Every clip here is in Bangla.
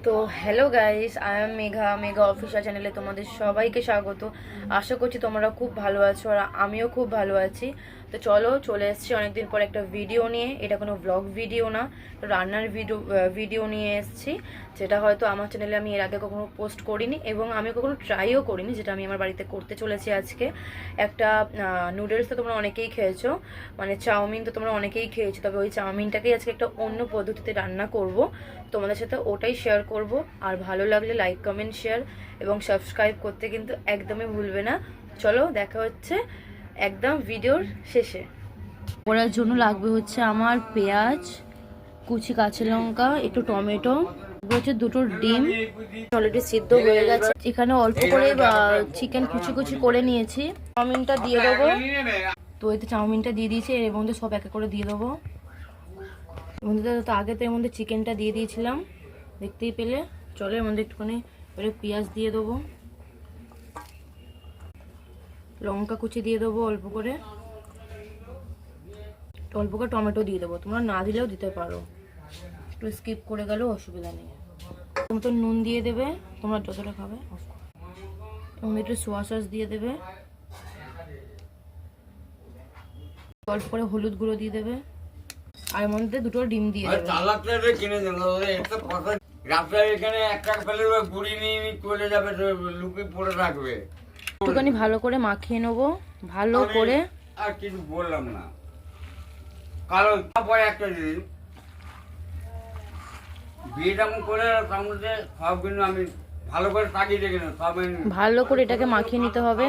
তো hello guys, I am Megha Megha official চ্যানেলে তোমাদের সবাইকে স্বাগত। আশা করছি তোমরা খুব ভালো আছো আর আমিও খুব ভালো আছি। তো চলো, চলে এসেছি অনেকদিন পর একটা ভিডিও নিয়ে। এটা কোনো ব্লগ ভিডিও না, রান্নার ভিডিও নিয়ে এসেছি, যেটা হয়তো আমার চ্যানেলে আমি এর আগে কখনো পোস্ট করিনি এবং আমি কখনো ট্রাইও করিনি, যেটা আমি আমার বাড়িতে করতে চলেছি আজকে। একটা নুডলস তো তোমরা অনেকেই খেয়েছো, মানে চাউমিন তো তোমরা অনেকেই খেয়েছো, তবে ওই চাউমিনটাকেই আজকে একটা অন্য পদ্ধতিতে রান্না করব। তোমাদের সাথে ওটাই শেয়ার করব। আর ভালো লাগলে লাইক কমেন্ট শেয়ার এবং সাবস্ক্রাইব করতে কিন্তু একদমই ভুলবে না। চলো, দেখা হচ্ছে একদম ভিডিওর শেষে। করার জন্য লাগবে হচ্ছে আমার পেঁয়াজ কুচি, কাঁচা লঙ্কা, একটু টমেটো, হচ্ছে দুটো ডিম অলরেডি সিদ্ধ হয়ে গেছে। এখানে অল্প করে চিকেন কুচি কুচি করে নিয়েছি। চাউমিনটা দিয়ে দেবো। তো এতে চাউমিনটা দিয়ে দিয়েছি, এর মধ্যে সব একে করে দিয়ে দেবো। তো আগে তো এর মধ্যে চিকেনটা দিয়ে দিয়েছিলাম, দেখতেই পেলে। চলো, এর মধ্যে একটুখানি পেঁয়াজ দিয়ে দেবো, লঙ্কা কুচি দিয়ে দেবো অল্প করে, টমেটো দিয়ে দেবো। তোমরা না দিলেও দিতে পারো, একটু স্কিপ করে গেলেও অসুবিধা নেই। তো নুন দিয়ে দেবে তোমরা যতটা খাবে, এবং একটু সোয়া সস দিয়ে দেবে, অল্প করে হলুদ গুঁড়ো দিয়ে দেবে, আর এর মধ্যে দুটো ডিম দিয়ে দেবে। একটুখানি ভালো করে মাখিয়ে নেবো, ভালো করে। আর কিছু বললাম না, কারণ তারপরে একটা জিনিস বিয়েটা করে তার মধ্যে সব কিন্তু আমি ভালো করে তাকিয়ে দেখি না, সব ভালো করে এটাকে মাখিয়ে নিতে হবে,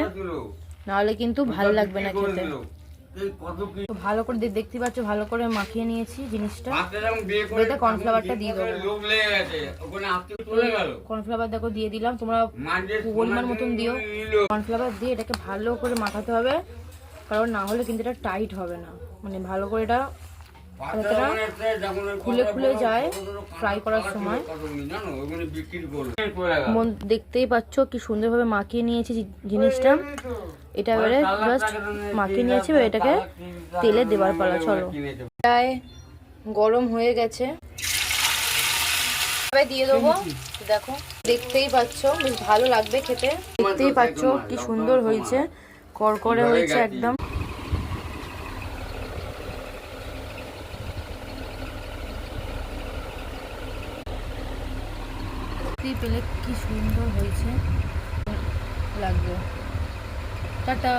নাহলে কিন্তু ভালো লাগবে না খেতে। ভালো করে দেখতে পাচ্ছ, ভালো করে মাখিয়ে নিয়েছি জিনিসটা। এতে কর্নফ্লাওয়ারটা দিয়ে দেবো। কর্নফ্লাওয়ার দেখো দিয়ে দিলাম, তোমরা পরিমাণ মতন দিও। কর্নফ্লাওয়ার দিয়ে এটাকে ভালো করে মাখাতে হবে, কারণ না হলে কিন্তু এটা টাইট হবে না। মানে ভালো করে এটা খুলে খুলে যায় ফ্রাই করার সময়। দেখতেই পাচ্ছ কি সুন্দরভাবে মাখিয়ে নিয়েছি জিনিসটা। এটা এবারে জাস্ট মাখিয়ে নিয়েছি, এটাকে তেলে দেবার পালা। চলো, প্রায় গরম হয়ে গেছে, দিয়ে দেবো। দেখো, দেখতেই পাচ্ছ বেশ ভালো লাগবে খেতে। দেখতেই পাচ্ছ কি সুন্দর হয়েছে, করকরে হয়েছে একদম। পেলে কি সুন্দর হয়েছে লাগবে। টাটা।